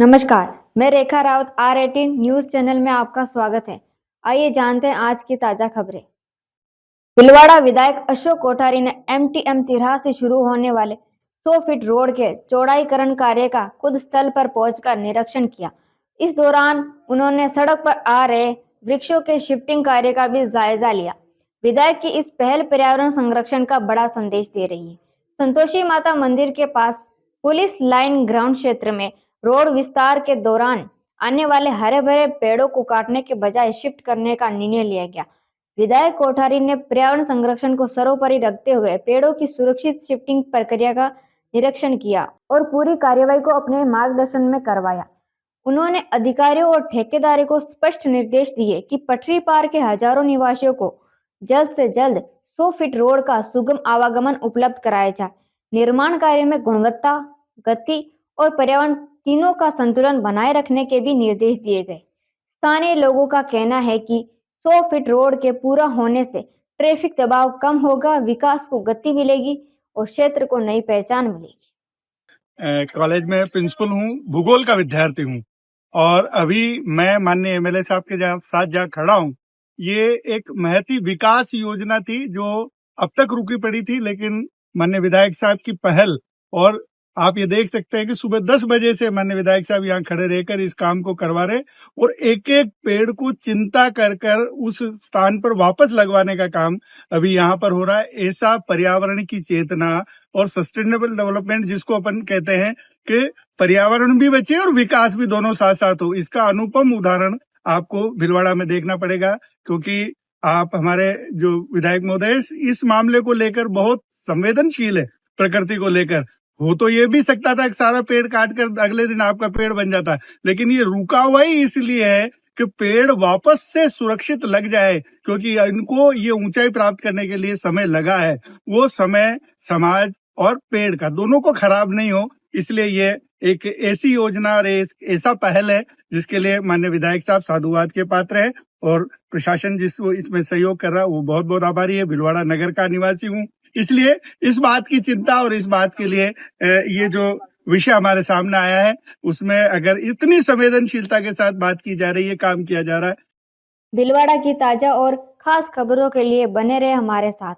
नमस्कार, मैं रेखा Rawat R18 news channel में आपका स्वागत है। आइए जानते हैं आज की ताजा खबरें। भीलवाड़ा विधायक अशोक कोठारी ने MTM तिराहा से शुरू होने वाले 100 फीट रोड के चौड़ाईकरण कार्य का खुद स्थल पर पहुंचकर निरीक्षण किया। इस दौरान उन्होंने सड़क पर आ रहे वृक्षों के शिफ्टिंग कार्य का भी जायजा लिया। विधायक की इस पहल पर्यावरण संरक्षण का बड़ा संदेश दे रही है। संतोषी माता मंदिर के पास पुलिस लाइन ग्राउंड क्षेत्र में रोड विस्तार के दौरान आने वाले हरे भरे पेड़ों को काटने के बजाय शिफ्ट करने का निर्णय लिया गया। विधायक कोठारी ने पर्यावरण संरक्षण को सर्वोपरि रखते हुए पेड़ों की सुरक्षित शिफ्टिंग प्रक्रिया का निरीक्षण किया और पूरी कार्यवाही को अपने मार्गदर्शन में करवाया। उन्होंने अधिकारियों और ठेकेदारों को स्पष्ट निर्देश दिए कि पटरी पार के हजारों निवासियों को जल्द से जल्द 100 फीट रोड का सुगम आवागमन उपलब्ध कराया जाए। निर्माण कार्य में गुणवत्ता, गति और पर्यावरण तीनों का संतुलन बनाए रखने के भी निर्देश दिए गए। स्थानीय लोगों का कहना है कि 100 फीट रोड के पूरा होने से ट्रैफिक दबाव कम होगा, विकास को गति मिलेगी और क्षेत्र को नई पहचान मिलेगी। कॉलेज में प्रिंसिपल हूँ, भूगोल का विद्यार्थी हूँ और अभी मैं माननीय MLA साहब के साथ जहाँ खड़ा हूँ, ये एक महती विकास योजना थी जो अब तक रुकी पड़ी थी, लेकिन माननीय विधायक साहब की पहल और आप ये देख सकते हैं कि सुबह 10 बजे से माननीय विधायक साहब यहाँ खड़े रहकर इस काम को करवा रहे और एक एक पेड़ को चिंता कर कर उस स्थान पर वापस लगवाने का काम अभी यहाँ पर हो रहा है। ऐसा पर्यावरण की चेतना और सस्टेनेबल डेवलपमेंट जिसको अपन कहते हैं कि पर्यावरण भी बचे और विकास भी दोनों साथ साथ हो, इसका अनुपम उदाहरण आपको भीलवाड़ा में देखना पड़ेगा, क्योंकि आप हमारे जो विधायक महोदय इस मामले को लेकर बहुत संवेदनशील है। प्रकृति को लेकर हो तो ये भी सकता था कि सारा पेड़ काट कर अगले दिन आपका पेड़ बन जाता, लेकिन ये रुका हुआ ही इसलिए है कि पेड़ वापस से सुरक्षित लग जाए, क्योंकि इनको ये ऊंचाई प्राप्त करने के लिए समय लगा है। वो समय समाज और पेड़ का दोनों को खराब नहीं हो, इसलिए ये एक ऐसी योजना और ऐसा पहल है जिसके लिए माननीय विधायक साहब साधुवाद के पात्र है और प्रशासन जिसको इसमें सहयोग कर रहा है वो बहुत बहुत आभारी है। भीलवाड़ा नगर का निवासी हूँ, इसलिए इस बात की चिंता और इस बात के लिए ये जो विषय हमारे सामने आया है उसमें अगर इतनी संवेदनशीलता के साथ बात की जा रही है, काम किया जा रहा है। भीलवाड़ा की ताजा और खास खबरों के लिए बने रहे हमारे साथ।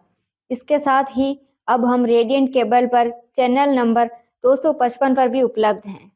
इसके साथ ही अब हम रेडियंट केबल पर चैनल नंबर 255 पर भी उपलब्ध हैं।